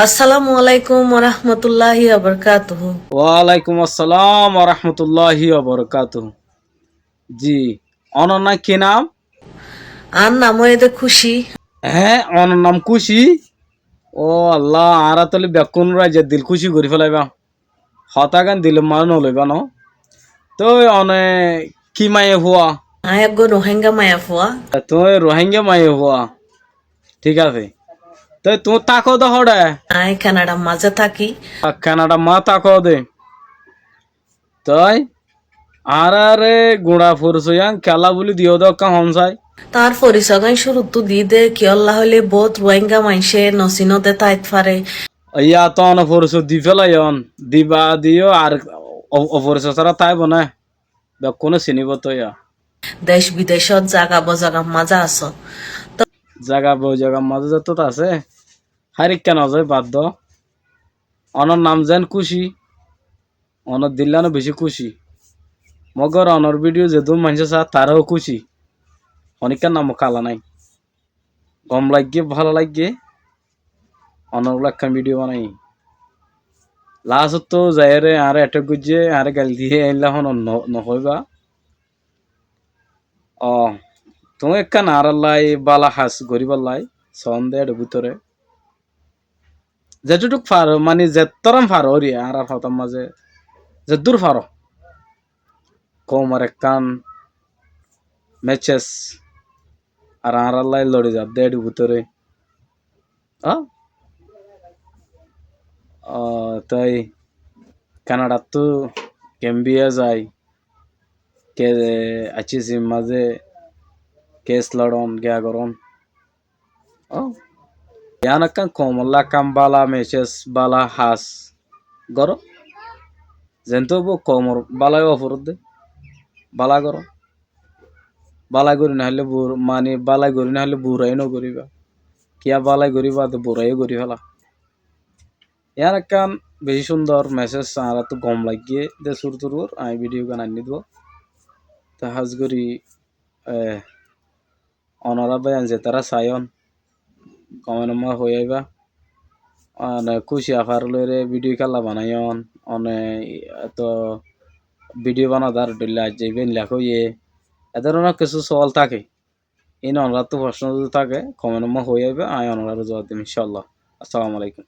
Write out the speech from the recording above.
আসসালামু আলাইকুম ওরহমতুল্লাহি আবরকাতুহু। ওয়ালাইকুম আসসালাম রহমতুল্লাহি বরকাতুহ। জি, অনন্যা কি নাম? আর নাম এদে খুশি। হ্যাঁ, অনর নাম খুশি। ও আল্লাহ, আরা তলে বেকুন রাইজে দিল খুশি করি ফেলাইবা। হতাগান দিল মান নলইবা ন। তো অনে কি মায়ে হুয়া? আয়াগো রোহিঙ্গা মায়া ফুয়া। তুই রোহিঙ্গা মায়ে হুয়া। ঠিক আছে। তো তুই তাকো দে হড়ে। আয় কানাডা মাঝে থাকি। কানাডা মা তাকো দে। তাই আর আরে গুড়া ফুরসুয়াং খেলা বলি দিও দক্কা হমসাই। তার পরিচয় শুরুতো দি দে কি আল্লাহ হলে বহুত রোহিঙ্গা মাইসে নসিনতে তাইত পারে। ইয়া তো অনপরশু দি ফেলাইন দিবা দিও আর অপরশু ছাড়া তাই বনে কোনো চিনিব তো ইয়া দেশ বিদেশত জাগা বজাগা মাজা আস। জাগা বই জাগা মাঝে যত আছে হারিক কেন যায় বাদ দ। অনর নাম যেন খুশি, অনর দিল্লানো বেশি খুশি। মগর অনর ভিডিও যে দু মানুষ চা তারাও খুশি। অনেকের নাম কালা নাই, গম লাগিয়ে ভালো লাগিয়ে অনর লাক্ষা ভিডিও বানাই। লাস্ট তো যাই রে আরে অ্যাটাক গুজে আরে গাল দিয়ে এলা হন নহইবা। ও তুমি একখান আর লাই বালা হাস গরিবাল্লাই সন্দেহ ভিতরে যেটুক ফারো মানে যেতরম ফারো ওরি আর আর হতাম মাঝে যে দূর ফারো কম আর একখান ম্যাচেস আর লাই লড়ে যা দেড় ভিতরে। আ তাই কানাডা তো কেম্বিয়া যায় কে আছিস মাঝে কেস লড়ন গিয়া করন। ও ইয়ানাক্কান কমলা কাম বালা মেচেস বালা হাস গরো যেনতো কমর বালাই অফরত দে বালা গরো বালাই করি না হলে বুর মানে বালাই করি না হলে বুড়াই নকরিবা কিয়া বালাই করিবা তো বুড়াই করি ফেলা। ইয়ার একখান বেশি সুন্দর মেসেজ আর তো গম লাগিয়ে দে সুর তুর আমি ভিডিও গান আনি দেবো তা হাজ করি অনরা ভাই আনছে তারা সায়ন কমেন্ট হয়ে আইবা অনে খুশি আফার লইরে ভিডিও খেলা বানাইন অনে তো ভিডিও বানাদার ডলে আজ যাইবেন লেখো ইয়ে এ ধরনের কিছু সওয়াল থাকে এই অনরা তো প্রশ্ন যদি থাকে কমেন্ট হয়ে যাবে আমি অনরার জবাব দিম ইনশাল্লাহ। আসসালামু আলাইকুম।